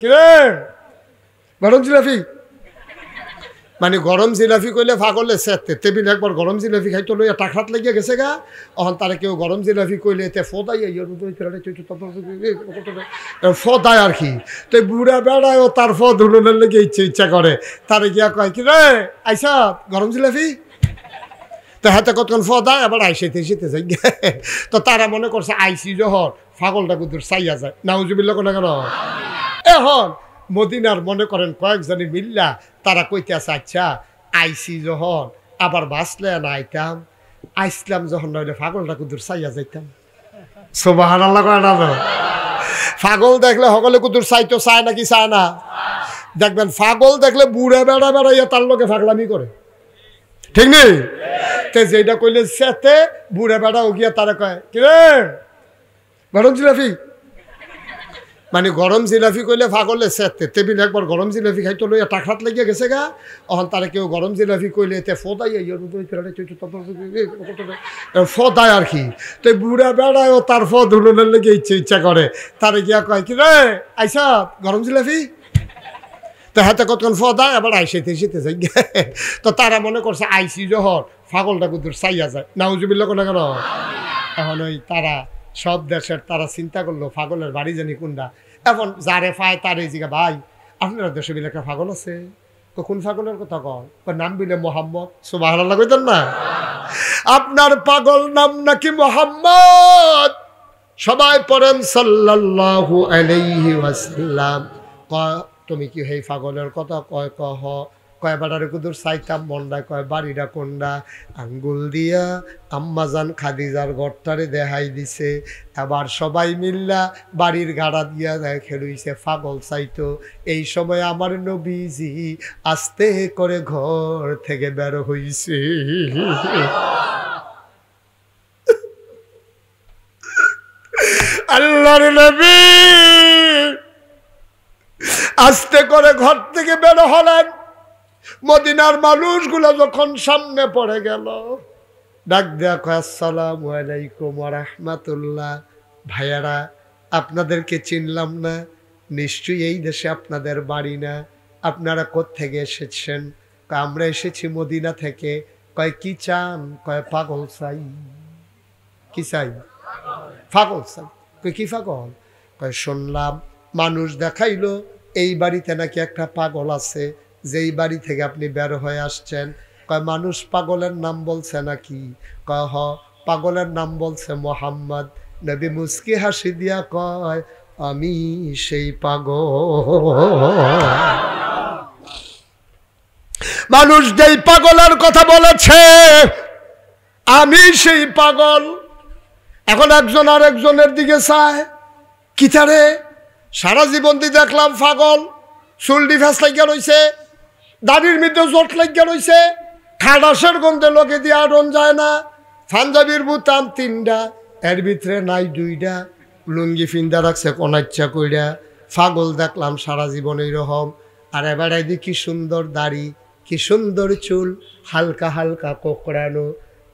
কিরে গরম জিলাপি মানে গরম জিলাপি কইলে ফাগলে সেতে টেবিল একবার গরম জিলাপি খাইতো লইয়া টাকাত লাগিয়া গেছে গা অহন তারা কেউ গরম জিলাপি কইলে তে ফদাই ফদাই আর কি তো বুড়া বেড়ায় ও তার ফদ হুলনের লেগে ইচ্ছা করে তারে গিয়া কয় কি রে আইসা গরম জিলাপি তো হাতে কতক্ষণ ফদায় আবার আইসাইতে যাই তো তারা মনে করছে আইসি জহর ফাগলটা কুতুর চাইয়া যায় নাউজুবিল্লাহ কোনা কেন এখন মদিনার মনে করেন কয়েকজনে মিল্লা তারা কইতে আছে আচ্ছা আইসি যখন আবার বাঁচলে না আইতাম আইসলাম যখন নইলে ফাগলটা কুতুর চাইয়া যাইতাম সুবহানাল্লাহ কয় না ফাগল দেখলে সকলে কুতুর চাইতো চায় নাকি চায় না দেখবেন ফাগল দেখলে বুড়ে বেড়া বেড়াইয়া তার লোকে ফাগলামি করে ঠিক নেই তে যেটা কইলে সেতে বুড়ে বেড়াও গিয়া তারা কয় কিরে গরম জিলাপি মানে গরম জিলাপি কইলে ফাগলে সেতে টেবিল একবার গরম জিলাপি খাইতো লইয়া টাকাত লাগিয়া গেছে গা অহন তারা কেউ গরম জিলাপি কইলে তে ফদাই ফদাই আর কি তো বুড়া বেড়ায় ও তার ফদ হুলনের লেগে ইচ্ছা করে তারে গিয়া কয় কি রে আইসা গরম জিলাপি তো হাতে কতক্ষণ ফদায় আবার আইসাইতে যাই তো তারা মনে করছে আইসি জহর ফাগলটা কুতুর চাইয়া যায় নাউজুবিল্লাহ কোনা কেন এখন ওই তারা সব দেশের তারা চিন্তা করলো ফাগলের বাড়ি জানি কোনটা এখন যারে পায় তার এই জায়গা ভাই আপনারা দেশে বিলে একটা ফাগল আছে কোন ফাগলের কথা কয় নাম বিলে মোহাম্মদ সুবহানাল্লাহ কইতেন না আপনার পাগল নাম নাকি মোহাম্মদ সবাই পড়েন সাল্লাল্লাহু আলাইহি ওয়াসাল্লাম তুমি কি সেই ফাগলের কথা কয় কহ কয় বাড়ারে কুদুর চাইতাম মন্ডায় কয় বাড়িটা কোনডা আঙ্গুল দিয়া আম্মাজান খাদিজার ঘরটারে দেখাই দিছে আবার সবাই মিল্লা বাড়ির গাড়া দিয়া খেলুইছে ফাগল চাইতো এই সময় আমার নবীজি আস্তে করে ঘর থেকে বের হইছে আল্লাহর নবী আস্তে করে ঘর থেকে বের হলেন মদিনার মানুষগুলো যখন সামনে পড়ে গেল ডাক দেয়া কয় আসসালামু আলাইকুম ওয়া রাহমাতুল্লাহ ভাইয়ারা আপনাদেরকে চিনলাম না নিশ্চয়ই এই দেশে আপনাদের বাড়ি না আপনারা কোত্থেকে এসেছেন আমরা এসেছি মদিনা থেকে কয় কি চান কয় পাগল চাই কি চাই পাগল চাই কয় কি পাগল কয় শুনলাম মানুষ দেখাইলো এই বাড়িতে নাকি একটা পাগল আছে যেই বাড়ি থেকে আপনি বের হয়ে আসছেন কয় মানুষ পাগলের নাম বলছে নাকি কয় হ পাগলের নাম বলছে মোহাম্মদ নবী মুস্কি হাসি দিয়া কয় আমি সেই পাগল মানুষ যেই পাগলের কথা বলেছে আমি সেই পাগল এখন একজন আর একজনের দিকে চায় কি তারে সারা জীবন দিয়ে দেখলাম পাগল চুলটি ফেস লাগিয়া রয়েছে দাড়ির মধ্যে জোট লাগিয়া রয়েছে খাডাসের গন্ধে লোকে দিয়ে আড়ন যায় না পাঞ্জাবির বুতাম 3টা এর ভিতরে নাই 2টা লুঙ্গি ফিন্দা রাখছে কোনাচ্ছা কইরা পাগল দেখলাম সারা জীবন এইরকম আর এবারে কি সুন্দর দাড়ি কি সুন্দর চুল হালকা হালকা কোকড়ানো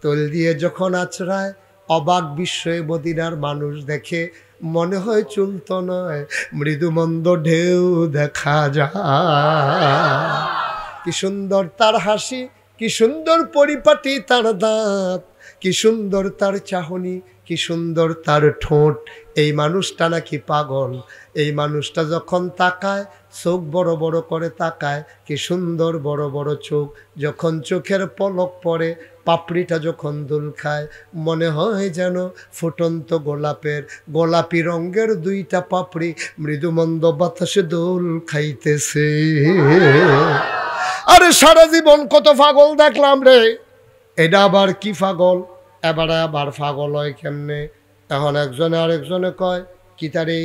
তোল দিয়ে যখন আছড়ায় অবাক বিস্ময়ে মদিনার মানুষ দেখে মনে হয় চুল তো নয় মৃদুমন্দ ঢেউ দেখা যায় কি সুন্দর তার হাসি কি সুন্দর পরিপাটি তার দাঁত কি সুন্দর তার চাহনি কি সুন্দর তার ঠোঁট এই মানুষটা নাকি পাগল এই মানুষটা যখন তাকায় চোখ বড় বড় করে তাকায় কি সুন্দর বড় বড় চোখ যখন চোখের পলক পড়ে পাপড়িটা যখন দুল খায় মনে হয় যেন ফুটন্ত গোলাপি রঙের 2টা পাপড়ি মৃদুমন্দ বাতাসে দোল খাইতেছে আরে সারা জীবন কত পাগল দেখলাম রে এটা আবার কি পাগল এবারে আবার পাগল হয় কেমনে এখন একজনে আরেকজনে কয় কি তারে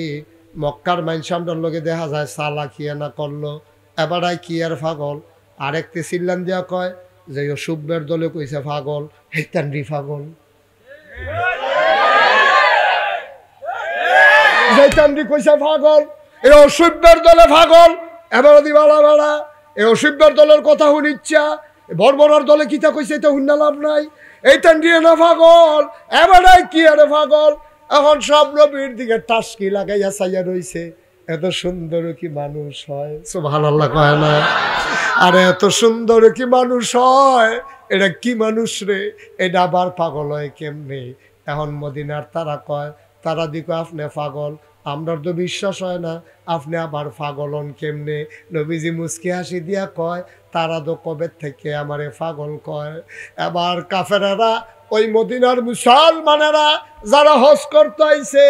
মক্কার মাইনসামটার লোকে দেখা যায় সালা খিয়া না করলো এবারে কি আর পাগল আরেকটি চিল্লান দিয়া কয় যে সুব্বের দলে কইছে পাগল হেতান্ডি পাগল হেতান্ডি কইছে পাগল এই অসুব্বের দলে পাগল এবারে দিবালা বাড়া এই অসুব্বের দলের কথা শুনিচ্ছা বর্বরার দলে কিতা কইছে এটা শুননা লাভ নাই এইটান্ডি না পাগল এবারে কি আর পাগল এখন সব নবীর দিকে টাসকি লাগাইয়া চাইয়া রইছে এত সুন্দর কি মানুষ হয়? সুবহানাল্লাহ কয় না? আরে এত সুন্দর কি মানুষ হয়? এটা কি মানুষ রে? এটা আবার পাগল হয় কেমনে? এখন মদিনার তারা কয়, তারা দিকে আপনি পাগল, আমরা তো বিশ্বাস হয় না, আপনি আবার পাগল হন কেমনে? নবীজি মুস্কি হাসি দিয়া কয়, তারা তো কবে থেকে আমারে পাগল কয়। এবার কাফেরেরা, ওই মদিনার মুসলমানেরা যারা হজ করতে আইছে,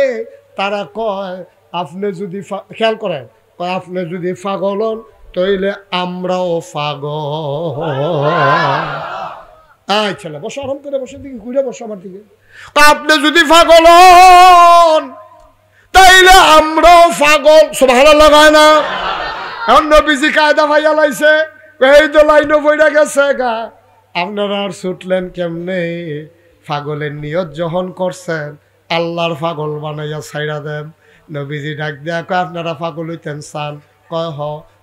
তারা কয় আপনি যদি খেয়াল করেন, কয় আপনি যদি পাগল হন তাইলে আমরাও পাগল। আচ্ছা বসো, আরাম করে বসে, দিকে ঘুরে বসো আমার দিকে। আপনি যদি পাগল হন তাইলে আমরাও পাগল। সুবহানাল্লাহ কয় না? এখন নবীজি কায়দা ভাইয়া লাইছে, এই তো লাইনও বইরা গেছে গা, আপনারা আর ছুটলেন কেমনে? পাগলের নিয়ত যখন করছেন, আল্লাহর পাগল বানাইয়া ছাইরা দেন। নবীজি ডাক দেয়া কয়, আপনারা পাগল হইতেন চান? কয় হ।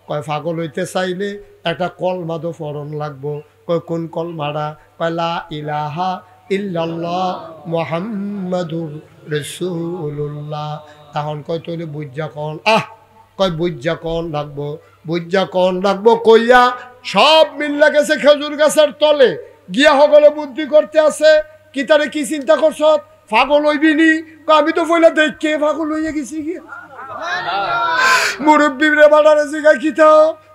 কয় পাগল হইতে চাইলে একটা কলমা তো পড়ন লাগবো। কয় কোন কলমাটা? কয় লা ইলাহা ইল্লাল্লাহ মুহাম্মাদুর রাসূলুল্লাহ। তখন কয় তোরে বুঝা কন? কয় বুঝা কন লাগবো, বুঝা কন লাগবো কইয়া সব মিল্লা গেছে খেজুর গাছের তলে গিয়া সকলে বুদ্ধি করতে আছে। কি তারে কি চিন্তা করছ? পাগল হইবি নি? আমি তো পয়লা দেখে পাগল হইয়া গেছি গিয়া। মুরব্বীরে বাড়ারে জিগা কি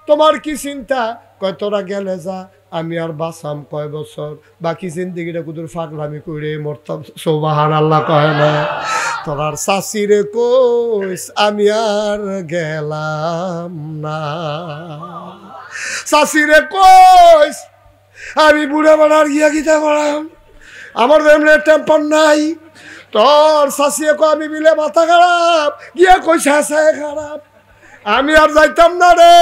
তোমার কি চিন্তা? কয় তোরা গেলে যা, আমি আর বাঁচাম কয় বছর, বাকি জিন্দিগিটা কুদুর ফাগলামি করে মরতাম। সুবহানাল্লাহ কয় না? তোরার চাষিরে কইস আমি আর গেলাম না, চাষিরে কইস আমি বুড়া বাড়ার গিয়া গীতা করাম, আমার এমনি টেম্পার নাই। তোর চাষিয়ে কো আমি বিলে মাথা খারাপ, গিয়া কইছে হাসায় খারাপ, আমি আর যাইতাম না রে,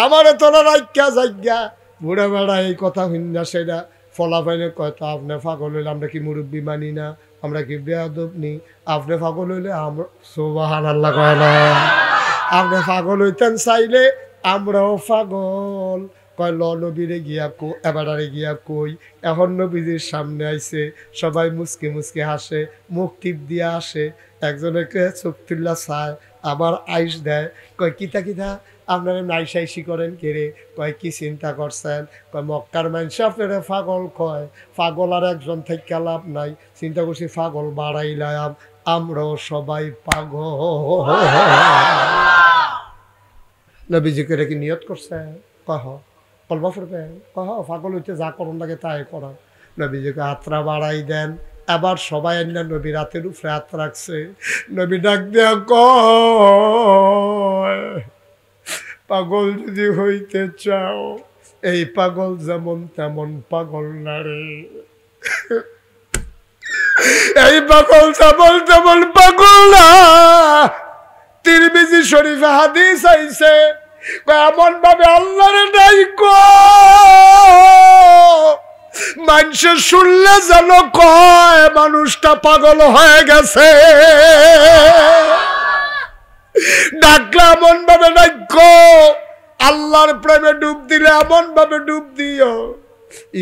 আমারে তোরা রাইকা যাইগা। বুড়া বেড়া এই কথা শুননা সেটা ফলাফাইলে কয়, তো আপনি পাগল হইলে আমরা কি মুরব্বী মানি না? আমরা কি বেয়াদব নি? আপনি পাগল হইলে আমরা, সুবহানাল্লাহ কয় না? আপনি পাগল হইতেন চাইলে আমরাও পাগল। কয় ল নবীরে গিয়া এবারে গিয়া কই। এখন নবীজির সামনে আইছে, সবাই মুসকে মুসকে হাসে, মুখ টিপ দিয়া আসে, একজনকে চোখ তুল্লা চায়, আবার আইস দেয়। কয় কিতা কিতা আপনারা নাইসাইসি করেন কেড়ে? কয় কি চিন্তা করছেন? কয় মক্কার মানুষ আপনারা পাগল কয়, পাগল আর একজন থেকে লাভ নাই, চিন্তা করছি পাগল বাড়াইলাম, আমরাও সবাই পাগল। নবীজি করে কি নিয়ত করছে? কহ কলবা ফুরবেন? কহ পাগল হইতে যা করুন লাগে তাই করা। নবীজিকে আত্রা বাড়াই দেন, আবার সবাই না নবী রাতের উপরে হাত রাখছে। নবী ডাক দেয়া কয়, পাগল যদি হইতে চাও, এই পাগল যেমন তেমন পাগল না রে, এই পাগল যেমন তেমন পাগল না। তিরমিজি শরীফে হাদিস আইছে, এমন ভাবে আল্লাহরে ডাইকো মানুষের শুনলে যেন কয় মানুষটা পাগল হয়ে গেছে। ডাকলে এমন ভাবে ডাকো, আল্লাহর প্রেমে ডুব দিলে এমন ভাবে ডুব দিও,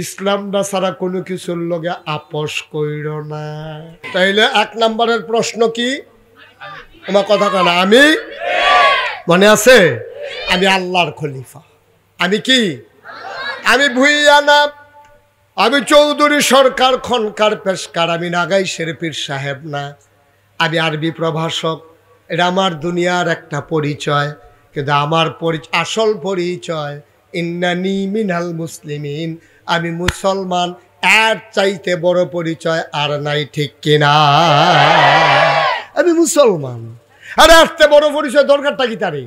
ইসলামটা ছাড়া কোনো কিছুর লগে আপোষ কইর না। তাইলে 1 নম্বরের প্রশ্ন কি? আমার কথা কেন? আমি মনে আছে আমি আল্লাহর খলিফা। আমি কি? আমি ভুইয়া না, আমি চৌধুরী সরকার খনকার পেশকার, আমি নাগাইশের পীর সাহেব না, আমি আরবি প্রভাষক। এটা আমার দুনিয়ার একটা পরিচয়, কিন্তু আমার আসল পরিচয় ইন্নানি মিনাল মুসলিমিন, আমি মুসলমান। এর চাইতে বড় পরিচয় আর নাই, ঠিক কিনা? আমি মুসলমান। আরে আসতে বড় পরিচয় দরকারটা কি তারে?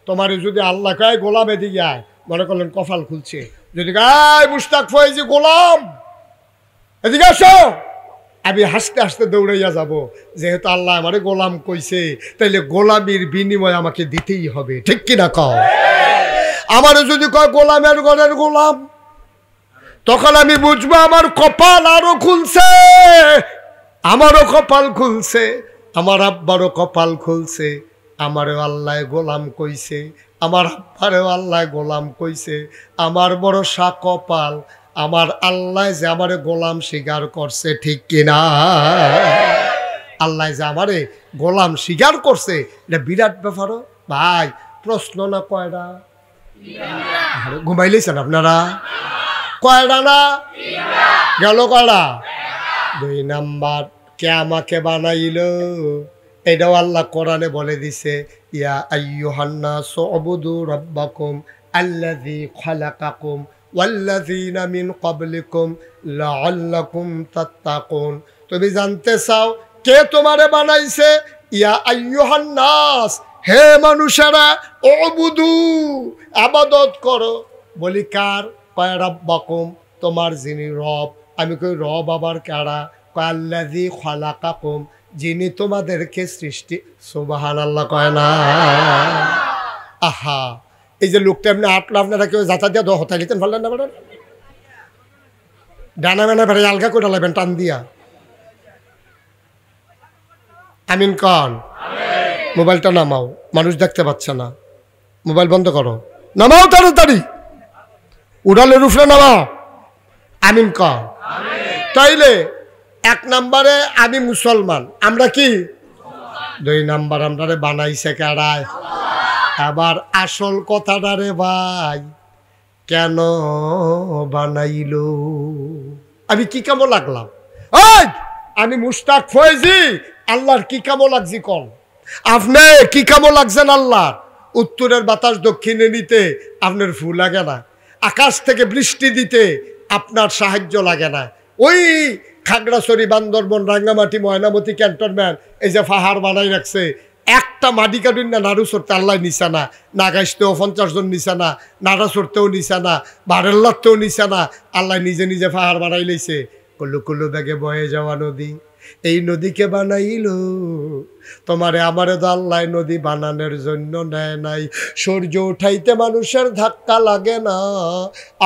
তোমার যদি আল্লাহ কয় গোলাম এদিকে আয়, মনে করলেন কপাল খুলছে, যদি গায় মুশতাক ফয়েজি গোলাম এদিকে আসো, আমি হাসতে হাসতে দৌড়াইয়া যাব, যেহেতু আল্লাহ আমারে গোলাম কইছে, তাইলে গোলামির বিনিময় আমাকে দিতেই হবে, ঠিক কিনা কও? আমারে যদি কয় গোলামের ঘরের গোলাম, তখন আমি বুঝবো আমার কপাল আরো খুলছে, আমারও কপাল খুলছে, আমার আব্বারও কপাল খুলছে। আমারও আল্লাহ গোলাম কইছে, আমার আব্বারেও আল্লাহ গোলাম কইছে। আমার বড় কপাল, আমার আল্লাহ যে আমারে গোলাম স্বীকার করছে, ঠিক কিনা? আল্লাহ যে আমারে গোলাম স্বীকার করছে, এটা বিরাট ব্যাপার ভাই। প্রশ্ন না কয়টা? ঘুমাইলেছেন আপনারা? কয়টা না গেল? কয়টা? 2 নাম্বার, কে আমাকে বানাইলো? এটাও আল্লাহ কোরআনে বলে দিছে, ইয়া আইয়ুহান নাসু উবুদু রাব্বাকুম আল্লাযী খালাকাকুম ওয়াল্লাযীনা মিন ক্বাবলিকুম লাআল্লাকুম তাত্তাকুন। তুমি জানতে চাও কে তোমারে বানাইছে? ইয়া আইয়ুহান নাস, হে মানুষেরা, উবুদু, ইবাদত করো। বলি কার? কয় রাব্বাকুম, তোমার যিনি রব। আমি কই রব আবার কারা? কয় আল্লাযী খালাকাকুম, যিনি তোমাদেরকে সৃষ্টি। সুবহানাল্লাহ কয় না? আহা, এই যে লোকটা এমনি আটলো, আপনারা কেউ যাতা দিয়া হতাই লিতেন পারলেন না? বেটা ডানা মেনা বেড়ে আলগা করে লাগবেন টান দিয়া। আমিন কন। মোবাইলটা নামাও, মানুষ দেখতে পাচ্ছে না। মোবাইল বন্ধ করো, নামাও তাড়াতাড়ি, উড়ালের উপরে নামাও। আমিন কন। তাইলে 1 নম্বরে আমি মুসলমান, আমরা কি? 2 নাম্বার, আমরা বানাইছে কারায়? আবার আসল কথাটা রে ভাই, কেন বানাইলো? আমি কি কামো লাগলাম? ওই আমি মুশতাক ফয়েজি, আল্লাহর কি কামো লাগছি কল? আপনি কি কামো লাগছেন আল্লাহর? উত্তরের বাতাস দক্ষিণে নিতে আপনার ফু লাগে না, আকাশ থেকে বৃষ্টি দিতে আপনার সাহায্য লাগে না। ওই খাগড়াছড়ি, বান্দরবন, রাঙ্গামাটি, ময়নামতি ক্যান্টনমেন্ট, এই যে পাহাড় বানাই রাখছে, একটা মাটি কাটুন না নাড়ু চড়তে আল্লাহ নিচা না, নাগাইতেও 50 জন নিচা না, নাড়া চড়তেও নিচা না, বারেল্লাতেও নিচা না, আল্লাহ নিজে নিজে পাহাড় বানাই লইছে। কুলু কুলু ব্যাগে বয়ে যাওয়া নদী, এই নদীকে বানাইলো তোমারে আমারে তো আল্লাহ নদী বানানোর জন্য নেয় নাই। সূর্য উঠাইতে মানুষের ধাক্কা লাগে না,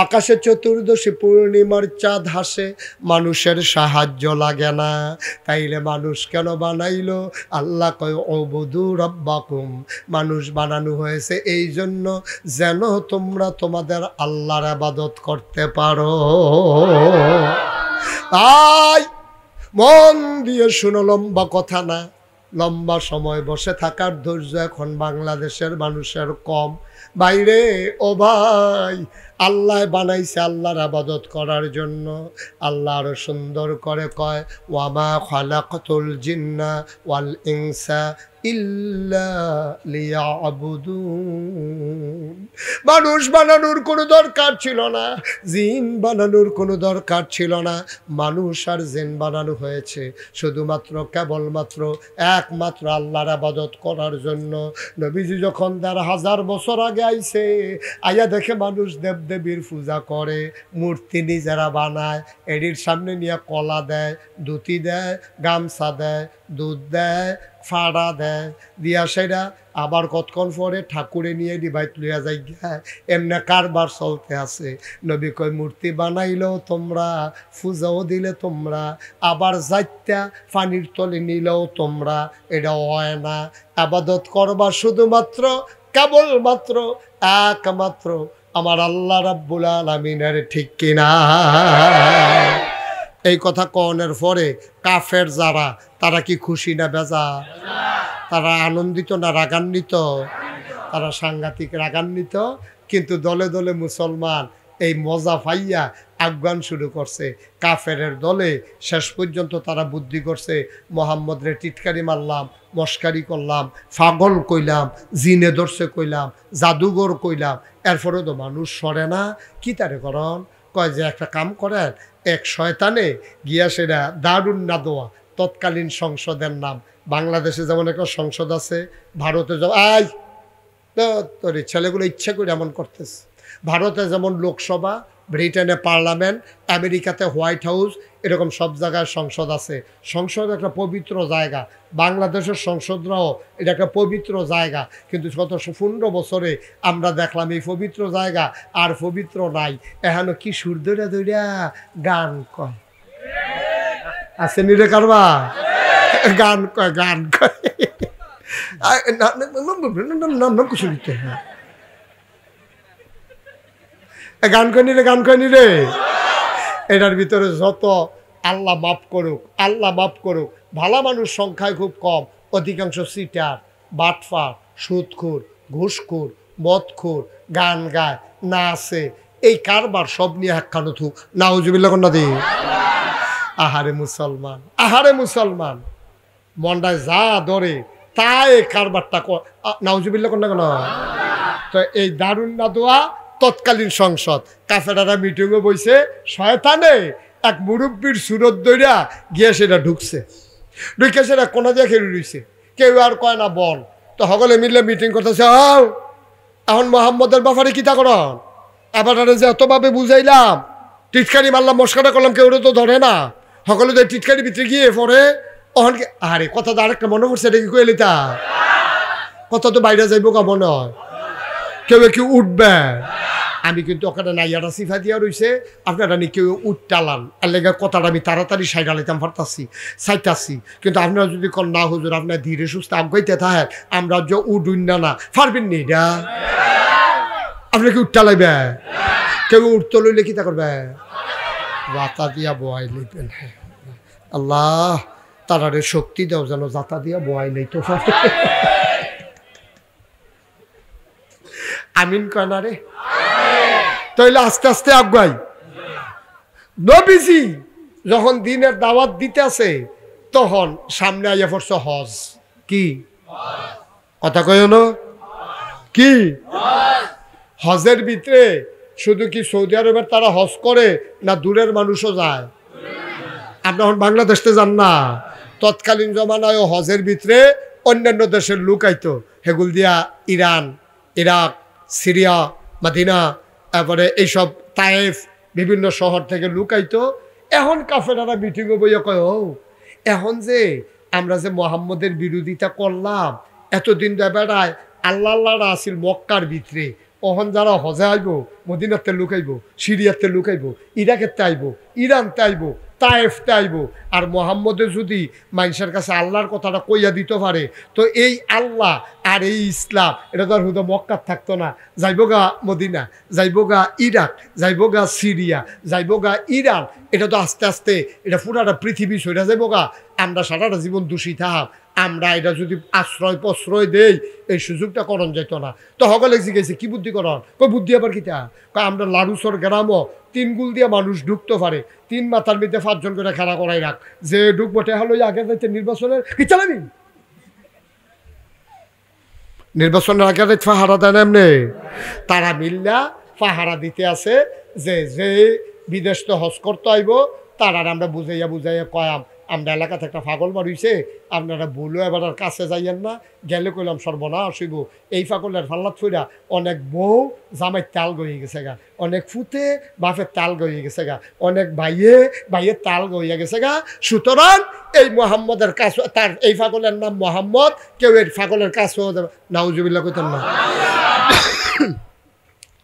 আকাশে চতুর্দশী পূর্ণিমার চাঁদ হাসে, মানুষের সাহায্য লাগে না। তাইলে মানুষ কেন বানাইলো? আল্লাহ কয় উবুদু রাব্বাকুম, মানুষ বানানো হয়েছে এই জন্য যেন তোমরা তোমাদের আল্লাহর ইবাদত করতে পারো। আয় মন দিয়ে শুনো, লম্বা কথা না, লম্বা সময় বসে থাকার ধৈর্য এখন বাংলাদেশের মানুষের কম। বাইরে ও ভাই, আল্লাহ বানাইছে আল্লাহর ইবাদত করার জন্য। আল্লাহ আরো সুন্দর করে কয়, ওয়ামা খালাকতুল জিন্না ওয়াল ইনসা ইল্লা লিয়াবুদুন। মানুষ বানানোর কোনো দরকার ছিল না, জিন বানানোর কোনো দরকার ছিল না। মানুষ আর জিন বানানো হয়েছে শুধুমাত্র কেবলমাত্র একমাত্র আল্লাহর ইবাদত করার জন্য। নবীজি যখন 1000 বছর আগে আইছে, আইয়া দেখে মানুষ দেবদেবীর পূজা করে, মূর্তি নিজেরা বানায়, এডির সামনে নিয়ে কলা দেয়, ধুতি দেয়, গামছা দেয়, দুধ দেয়, ফাড়া দেয়, দিয়া সেটা আবার কতক্ষণ পরে ঠাকুরে নিয়ে ডিভাইট লইয়া যাই। এমনি কারবার চলতে আছে। নবী কয় মূর্তি বানাইলেও তোমরা, পূজাও দিলে তোমরা, আবার যাইতা পানির তলে নিলেও তোমরা, এটা হয় না। ইবাদত করবা শুধুমাত্র কেবলমাত্র একমাত্র আমার আল্লাহ রাব্বুল আলামিনের, ঠিক কিনা? এই কথা কওনের পরে কাফের যারা, তারা কি খুশি না বেজার? তারা আনন্দিত না রাগান্বিত? তারা সাংঘাতিক রাগান্বিত। কিন্তু দলে দলে মুসলমান এই মজা পাইয়া আহ্বান শুরু করছে। কাফের দলে শেষ পর্যন্ত তারা বুদ্ধি করছে, মোহাম্মদ রে টিটকারি মারলাম, মস্কারি করলাম, পাগল কইলাম, জিনে ধরছে কইলাম, জাদুঘর কইলাম, এরপরে তো মানুষ সরে না। কি তারে করন? কয় যে একটা কাম করেন, এক শয়তানে গিয়া সেটা দারুন নাদোয়া, তৎকালীন সংসদের নাম। বাংলাদেশে যেমন একটা সংসদ আছে, ভারতে যেমন, আয় তোর ছেলেগুলো ইচ্ছা করে এমন করতেছে। ভারতে যেমন লোকসভা, ব্রিটেনে পার্লামেন্ট, আমেরিকাতে হোয়াইট হাউস, এরকম সব জায়গায় সংসদ আছে। সংসদ একটা পবিত্র জায়গা, বাংলাদেশের সংসদরাও এটা একটা পবিত্র জায়গা। কিন্তু গত 15 বছরে আমরা দেখলাম এই পবিত্র জায়গা আর পবিত্র নাই। এখানে কি সুর ধরে ধরিয়া গান কয় আছে নিরে কারবা, গান কয়, গান কয়, কিছু দিতে গান কয়নি রে, গান কয়নি রে। এটার ভিতরে যত আল্লাহ মাফ করুক, আল্লাহ মাফ করুক, ভালো মানুষ সংখ্যায় খুব কম, অধিকাংশ সিটার, বাটফার, সুদখোর, ঘুষখোর, মদখোর, গান গায়, নাচে, এই কারবার সব নিয়ে একখানো থুক। নাউজুবিল্লাহ কন্যা দি। আহারে মুসলমান, আহারে মুসলমান, মন্ডায় যা ধরে তাই এই কারবারটা নাউজুবিল্লাহ কন্যা কেন। তো এই দারুন নাদোয়া তৎকালীন সংসদ কাফেরারা মিটিংও বইছে, শয়তানে এক মুরব্বীর সুরত দইরা গিয়ে সেটা ঢুকছে, ঢুকে সেটা কোনা দিয়ে খেলে রইছে, কেউ আর কয় না বল। তো সকলে মিলে মিটিং করতেছে, এখন মোহাম্মদের ব্যাপারে কিতা করন, এবার যে এতভাবে বুঝাইলাম, টিটকারি মারলাম, মস্কাটা করলাম, কেউ তো ধরে না, সকলে তো টিটকারি ভিতরে গিয়ে পড়ে। অহনকে আরে কথা তো আরেকটা মনে করছে, এটা কি কইলি তা কথা তো বাইরে যাইব কা মনে হয়, কেউ কেউ উঠবে। আমি কিন্তু ওখানে নাইয়াটা সিফা দিয়া রয়েছে, আপনারা নি কেউ উঠটালান, এর লেগে কথাটা আমি তাড়াতাড়ি সাইড আলাইতাম পারতাছি, চাইতাছি। কিন্তু আপনারা যদি কন না হুজুর আপনার ধীরে সুস্থ আগাইতে থাকেন, আমরা যে উঠুন না পারবেন নি, এটা আপনি কি উঠটালাইবে, কেউ উঠতে লইলে কি তা করবে, বাতা দিয়া বয়াই লইবেন। আল্লাহ তারারে শক্তি দাও যেন জাতা দিয়া বয়াই লইতে পারে। আমিন কয় না রে, তাইলে আস্তে আস্তে আগাই। নবীজি যখন দিনের দাওয়াত দিতে আছে, তখন সামনে আইয়া পড়ছে হজ। কি কথা কয় না, কি হজের ভিতরে শুধু কি সৌদি আরবের তারা হজ করে না দূরের মানুষও যায়? আপনি এখন বাংলাদেশে যান না, তৎকালীন জমানায় হজের ভিতরে অন্যান্য দেশের লোক আইতো, হেগুল দিয়া ইরান, ইরাক, সিরিয়া, মাদিনা, তারপরে এইসব তায়েফ বিভিন্ন শহর থেকে লুকাইতো। এখন কাফেরারা মিটিংও বইয়া কয়, ও এখন যে আমরা যে মোহাম্মদের বিরোধিতা করলাম, এতদিন বেড়ায় আল্লাহ আল্লাহরা আসিল মক্কার ভিতরে, ওহন যারা হজে আইব মদিনাতে লুকাইব, সিরিয়াতে লুকাইব, ইরাকেতে আইব, ইরানতে আইব, তায়েফতে আইব। আর মোহাম্মদে যদি মানুষের কাছে আল্লাহর কথাটা কইয়া দিতে পারে, তো এই আল্লাহ আর এই ইসলাম এটা তো আর হুদা মক্কার থাকতো না, যাইব গা মদিনা, যাইব গা ইরাক, যাইব গা সিরিয়া, যাইব গা ইরান। এটা তো আস্তে আস্তে এটা পুরাটা পৃথিবী সইরা যাইব গা, আমরা সারাটা জীবন দোষী থাক। আমরা এটা যদি আশ্রয় প্রশ্রয় দেই, এই সুযোগটা করণ যেত না। তো সকলে জিজ্ঞেসে কি বুদ্ধি করণ, কই বুদ্ধি আবার কিতা, আমরা লারুসর গ্রামও 3 গুল দিয়ে মানুষ ঢুকতে পারে, 3 মাথার মধ্যে 5 জন করে খাড়া করাই রাখ, যে ঢুকবো টেহা লই আগে যাইতে নির্বাচনের কি চালাবি, নির্বাচনের আগে যাইতে পাহারা দেন এমনি। তারা মিল্লা পাহারা দিতে আছে, যে যে বিদেশ তো হজ করতে আইব, তারা আমরা বুঝাইয়া বুঝাইয়া কয়াম আমরা এলাকাতে একটা পাগল মারিছে, আপনারা বলো এবার আর কাছে যাইয়েন না, গেলে কইলাম সর্বনাশ হইব। এই পাগলের ফাল্লাত ফইরা অনেক বউ জামাইয়ের তাল গইয়ে গেছে গা, অনেক ফুতে বাপের তাল গইয়ে গেছে গা, অনেক ভাইয়ের তাল গইয়া গেছে গা। সুতরাং এই মোহাম্মদের কাছে, তার এই পাগলের নাম মোহাম্মদ, কেউ এই পাগলের কাছে নাউজুবিল্লাহ কইতেন না।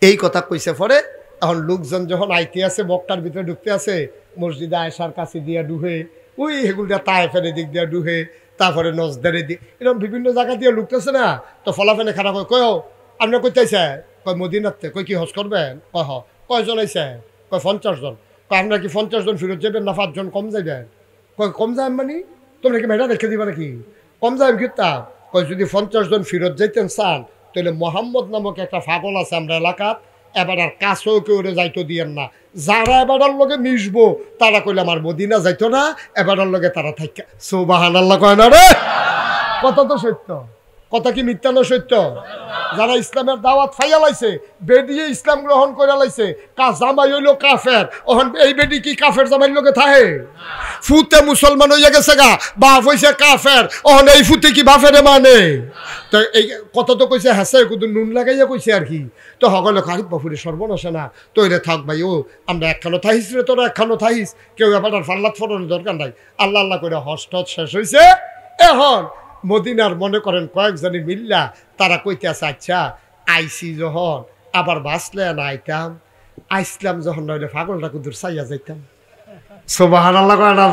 এই কথা কইছে পরে এখন লোকজন যখন আইতে আছে, মক্কার ভিতরে ঢুকতে আছে, মসজিদে আয়েশার কাছে দিয়া ডুহে, ওই হেগুলটা তায়েফের দিক দিয়া ডুহে, তারপরে নজদারের দিক, এরকম বিভিন্ন জায়গা দিয়ে লুকতেছে না। তো ফলাফেনে খারাপ হয়, কয় আপনার কইতে আইসে, কয় মদিনাতে, কয় কি হজ করবেন, কয় কয়জন আইসে, কয় 50 জন। কয় আপনার কি 50 জন ফেরত যাবেন না 5 জন কম যাবেন? কয় কম যাবেন মানে তোমরা কি মেয়েটা রেখে দিবা নাকি, কম যাবেন কি তা? কয় যদি 50 জন ফেরত যাইতেন চান, তাহলে মোহাম্মদ নামক একটা পাগল আছে আমরা এলাকাত, এবার আর কাছেও কেউ যাইতো দিয়েন না। যারা এবারের লগে মিশবো তারা কইলে আমার মদিনা যাইতো না, এবারের লগে তারা থাকা। সুবহানাল্লাহ কয় না রে, কথা তো সত্য, কথা কি মিথ্যা না সত্য? যারা ইসলামের দাওয়াত ফাইয়া লাইছে, বেডিয়ে ইসলাম গ্রহণ করে লাইছে, জামাই হইলো কাফের, ওহন এই বেডি কি কাফের জামাইর লগে থাকে? ফুতে মুসলমান হইয়া গেছে গা, বাপ হইছে কাফের, ওহন এই ফুতে কি বাপেরে মানে? তো এই কথা তো কইছে হাসে কুদু নুন লাগাইয়া কইছে আর কি। তো সকলে খারিফ বাপুরে সর্বনাশে না, তো এরে থাক ভাই, ও আমরা একখানো থাইস রে, তোরা একখানো থাইস, কেউ এবার আর ফাল্লাত ফোটানোর দরকার নাই। আল্লাহ আল্লাহ করে হজ শেষ হয়েছে। এখন মদিনার মনে করেন কয়েকজনে মিল্লা তারা কইতে আছে, আচ্ছা আইসি যখন আবার বাঁচলে না আইতাম, আইসলাম যখন নইলে পাগলটা কুদুর চাইয়া যাইতাম। সুবহানাল্লাহ কয় না?